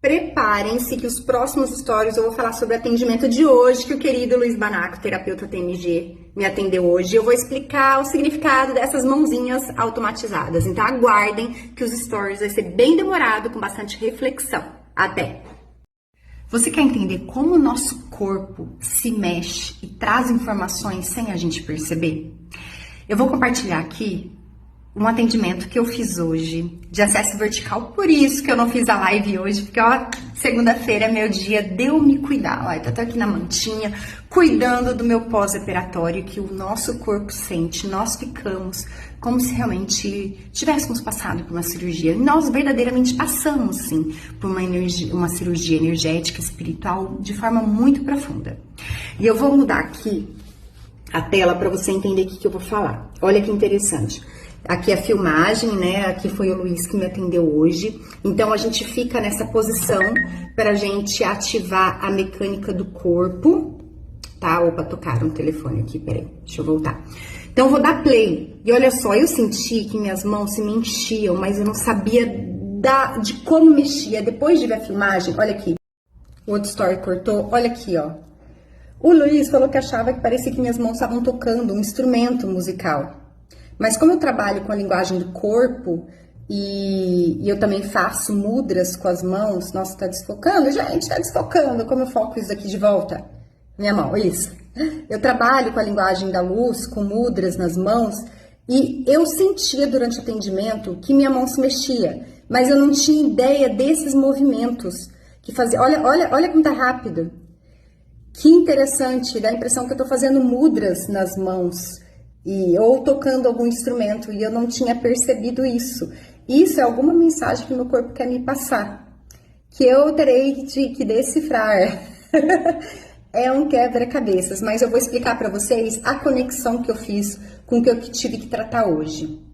Preparem-se que os próximos stories eu vou falar sobre o atendimento de hoje, que o querido Luiz Banaco, terapeuta TMG, me atendeu hoje. Eu vou explicar o significado dessas mãozinhas automatizadas. Então aguardem que os stories vai ser bem demorado, com bastante reflexão. Até! Você quer entender como o nosso corpo se mexe e traz informações sem a gente perceber? Eu vou compartilhar aqui um atendimento que eu fiz hoje de acesso vertical, por isso que eu não fiz a live hoje, porque ó, segunda-feira é meu dia de eu me cuidar. Olha, tô aqui na mantinha, cuidando do meu pós-operatório, que o nosso corpo sente. Nós ficamos como se realmente tivéssemos passado por uma cirurgia. E nós verdadeiramente passamos, sim, por uma cirurgia energética, espiritual, de forma muito profunda. E eu vou mudar aqui a tela para você entender o que eu vou falar. Olha que interessante. Aqui é a filmagem, né? Aqui foi o Luiz que me atendeu hoje. Então, a gente fica nessa posição para a gente ativar a mecânica do corpo, tá? Opa, tocaram o telefone aqui, peraí, deixa eu voltar. Então, eu vou dar play. E olha só, eu senti que minhas mãos se me enchiam, mas eu não sabia de como mexia. Depois de ver a filmagem, olha aqui. O outro story cortou, olha aqui, ó. O Luiz falou que achava que parecia que minhas mãos estavam tocando um instrumento musical. Mas como eu trabalho com a linguagem do corpo e eu também faço mudras com as mãos, nossa, tá desfocando? Gente, tá desfocando. Como eu foco isso aqui de volta? Minha mão, isso. Eu trabalho com a linguagem da luz, com mudras nas mãos, e eu sentia durante o atendimento que minha mão se mexia, mas eu não tinha ideia desses movimentos que fazia. Olha como tá rápido. Que interessante, dá a impressão que eu tô fazendo mudras nas mãos. Ou tocando algum instrumento, e eu não tinha percebido isso. Isso é alguma mensagem que meu corpo quer me passar, que eu terei que decifrar. É um quebra-cabeças, mas eu vou explicar para vocês a conexão que eu fiz com o que eu tive que tratar hoje.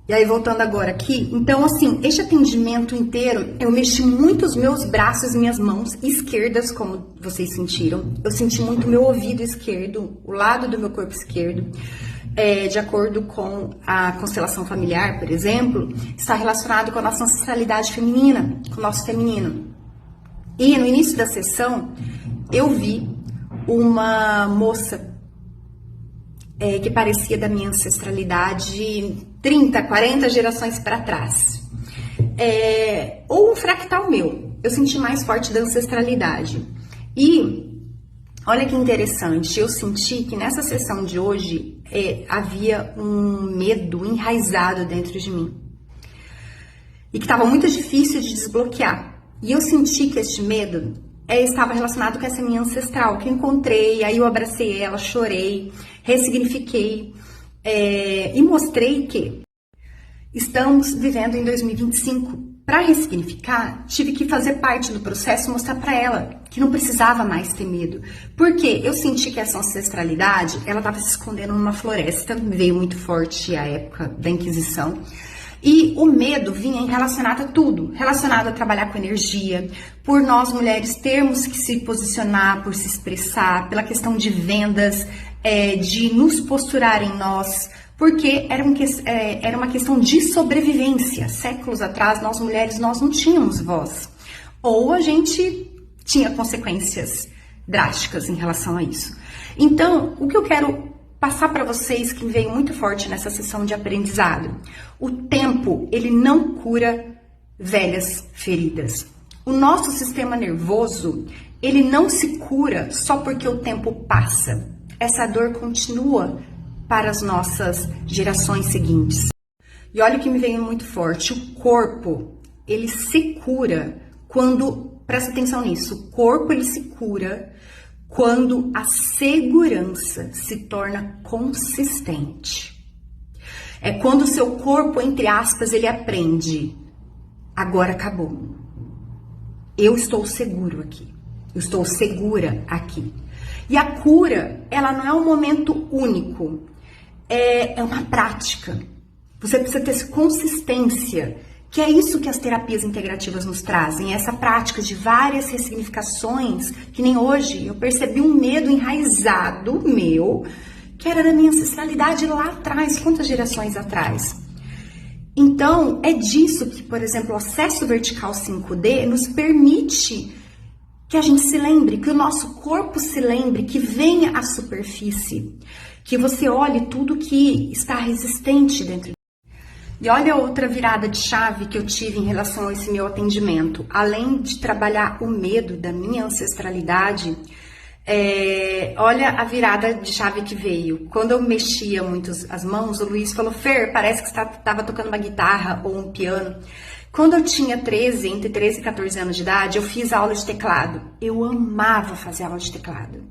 E aí, voltando agora aqui, então assim, este atendimento inteiro, eu mexi muito os meus braços e minhas mãos esquerdas, como vocês sentiram. Eu senti muito o meu ouvido esquerdo, o lado do meu corpo esquerdo. De acordo com a constelação familiar, por exemplo, está relacionado com a nossa ancestralidade feminina, com o nosso feminino. E no início da sessão, eu vi uma moça que parecia da minha ancestralidade 30, 40 gerações para trás. Ou um fractal meu. Eu senti mais forte da ancestralidade. E olha que interessante, eu senti que nessa sessão de hoje havia um medo enraizado dentro de mim. E que estava muito difícil de desbloquear. E eu senti que este medo estava relacionado com essa minha ancestral, que eu encontrei, aí eu abracei ela, chorei, ressignifiquei e mostrei que estamos vivendo em 2025. Para ressignificar, tive que fazer parte do processo e mostrar para ela que não precisava mais ter medo. Porque eu senti que essa ancestralidade, ela estava se escondendo numa floresta, veio muito forte a época da Inquisição. E o medo vinha relacionado a tudo, relacionado a trabalhar com energia, por nós mulheres termos que se posicionar, por se expressar, pela questão de vendas, de nos posturar em nós, porque era uma questão de sobrevivência. Séculos atrás, nós mulheres, nós não tínhamos voz. Ou a gente tinha consequências drásticas em relação a isso. Então, o que eu quero passar para vocês, que veio muito forte nessa sessão de aprendizado: o tempo, ele não cura velhas feridas. O nosso sistema nervoso, ele não se cura só porque o tempo passa. Essa dor continua para as nossas gerações seguintes. E olha o que me veio muito forte: o corpo, ele se cura quando, presta atenção nisso, o corpo ele se cura quando a segurança se torna consistente. É quando o seu corpo, entre aspas, ele aprende: agora acabou. Eu estou seguro aqui. Eu estou segura aqui. E a cura, ela não é um momento único. É uma prática. Você precisa ter consistência, que é isso que as terapias integrativas nos trazem, essa prática de várias ressignificações, que nem hoje eu percebi um medo enraizado meu, que era da minha ancestralidade lá atrás, quantas gerações atrás. Então, é disso que, por exemplo, o acesso vertical 5D nos permite que a gente se lembre, que o nosso corpo se lembre, que venha à superfície, que você olhe tudo que está resistente dentro. E olha outra virada de chave que eu tive em relação a esse meu atendimento. Além de trabalhar o medo da minha ancestralidade, olha a virada de chave que veio. Quando eu mexia muito as mãos, o Luiz falou: Fer, parece que você estava tocando uma guitarra ou um piano. Quando eu tinha entre 13 e 14 anos de idade, eu fiz aula de teclado. Eu amava fazer aula de teclado.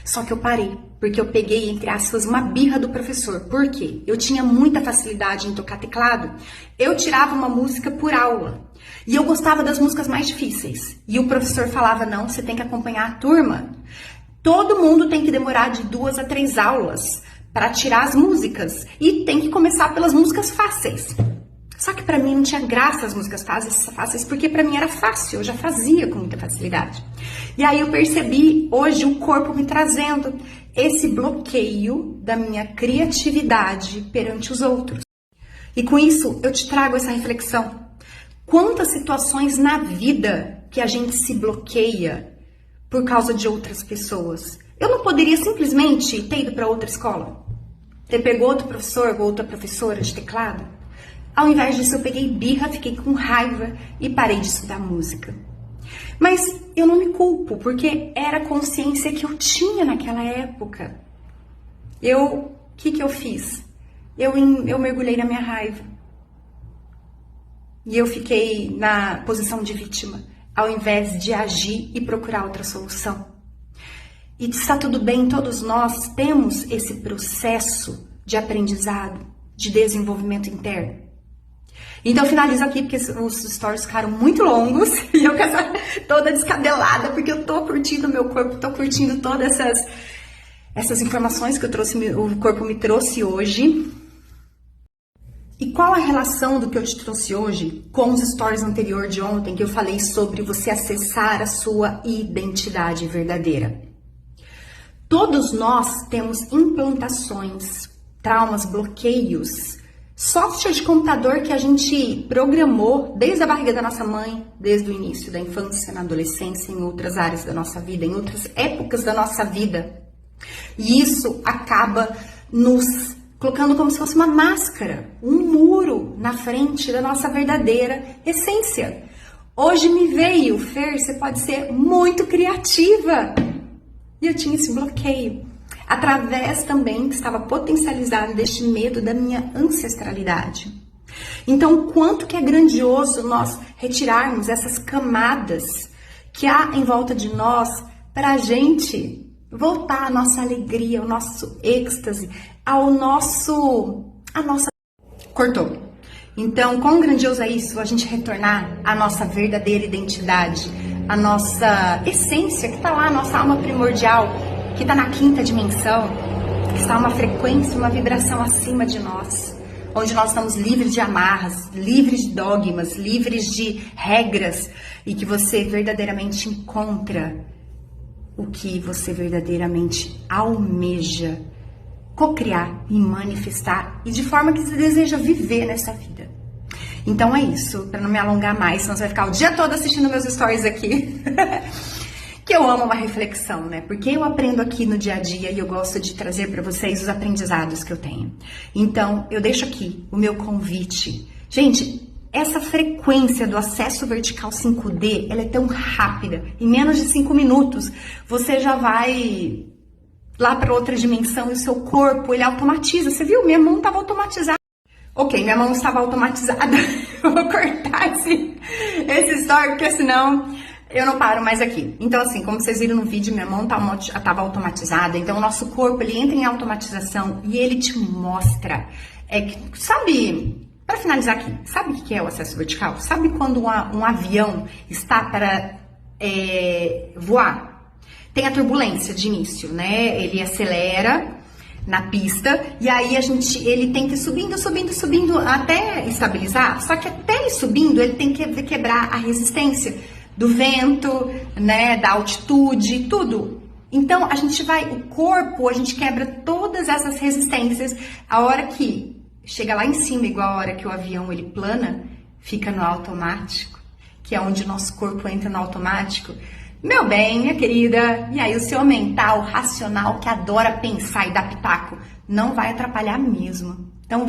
Só que eu parei, porque eu peguei, entre aspas, uma birra do professor. Por quê? Eu tinha muita facilidade em tocar teclado. Eu tirava uma música por aula. E eu gostava das músicas mais difíceis. E o professor falava: não, você tem que acompanhar a turma. Todo mundo tem que demorar de 2 a 3 aulas para tirar as músicas. E tem que começar pelas músicas fáceis. Só que para mim não tinha graça as músicas fáceis, porque para mim era fácil, eu já fazia com muita facilidade. E aí eu percebi hoje o corpo me trazendo esse bloqueio da minha criatividade perante os outros. E com isso eu te trago essa reflexão. Quantas situações na vida que a gente se bloqueia por causa de outras pessoas? Eu não poderia simplesmente ter ido para outra escola? Ter pego outro professor ou outra professora de teclado? Ao invés disso, eu peguei birra, fiquei com raiva e parei de estudar música. Mas eu não me culpo, porque era a consciência que eu tinha naquela época. O que eu fiz? Eu mergulhei na minha raiva. E eu fiquei na posição de vítima, ao invés de agir e procurar outra solução. E está tudo bem, todos nós temos esse processo de aprendizado, de desenvolvimento interno. Então eu finalizo aqui porque os stories ficaram muito longos e eu toda descabelada porque eu tô curtindo o meu corpo, tô curtindo todas essas informações que o corpo me trouxe hoje. E qual a relação do que eu te trouxe hoje com os stories anterior de ontem que eu falei sobre você acessar a sua identidade verdadeira? Todos nós temos implantações, traumas, bloqueios, software de computador que a gente programou desde a barriga da nossa mãe, desde o início da infância, na adolescência, em outras áreas da nossa vida, em outras épocas da nossa vida. E isso acaba nos colocando como se fosse uma máscara, um muro na frente da nossa verdadeira essência. Hoje me veio, Fer, você pode ser muito criativa. E eu tinha esse bloqueio. Através também que estava potencializado deste medo da minha ancestralidade. Então, quanto que é grandioso nós retirarmos essas camadas que há em volta de nós para a gente voltar à nossa alegria, ao nosso êxtase, a nossa... Cortou. Então, quão grandioso é isso, a gente retornar à nossa verdadeira identidade, a nossa essência, que está lá, a nossa alma primordial, que está na 5ª dimensão, que está uma frequência, uma vibração acima de nós, onde nós estamos livres de amarras, livres de dogmas, livres de regras, e que você verdadeiramente encontra o que você verdadeiramente almeja cocriar e manifestar, e de forma que você deseja viver nessa vida. Então é isso, para não me alongar mais, senão você vai ficar o dia todo assistindo meus stories aqui. Que eu amo uma reflexão, né? Porque eu aprendo aqui no dia a dia e eu gosto de trazer para vocês os aprendizados que eu tenho. Então, eu deixo aqui o meu convite. Gente, essa frequência do acesso vertical 5D, ela é tão rápida. Em menos de 5 minutos, você já vai lá para outra dimensão e o seu corpo, ele automatiza. Você viu? Minha mão estava automatizada. Ok, minha mão estava automatizada. Eu vou cortar esse story, porque senão eu não paro mais aqui. Então, assim, como vocês viram no vídeo, minha mão estava automatizada. Então, o nosso corpo, ele entra em automatização e ele te mostra. Sabe, para finalizar aqui, sabe o que é o acesso vertical? Sabe quando um avião está para voar? Tem a turbulência de início, né? Ele acelera na pista e aí ele tem que ir subindo até estabilizar. Só que até ir subindo, ele tem que quebrar a resistência do vento, né, da altitude, tudo. Então, o corpo, a gente quebra todas essas resistências a hora que chega lá em cima, igual a hora que o avião ele plana, fica no automático, que é onde o nosso corpo entra no automático. Meu bem, minha querida, e aí o seu mental, racional, que adora pensar e dar pitaco, não vai atrapalhar mesmo. Então,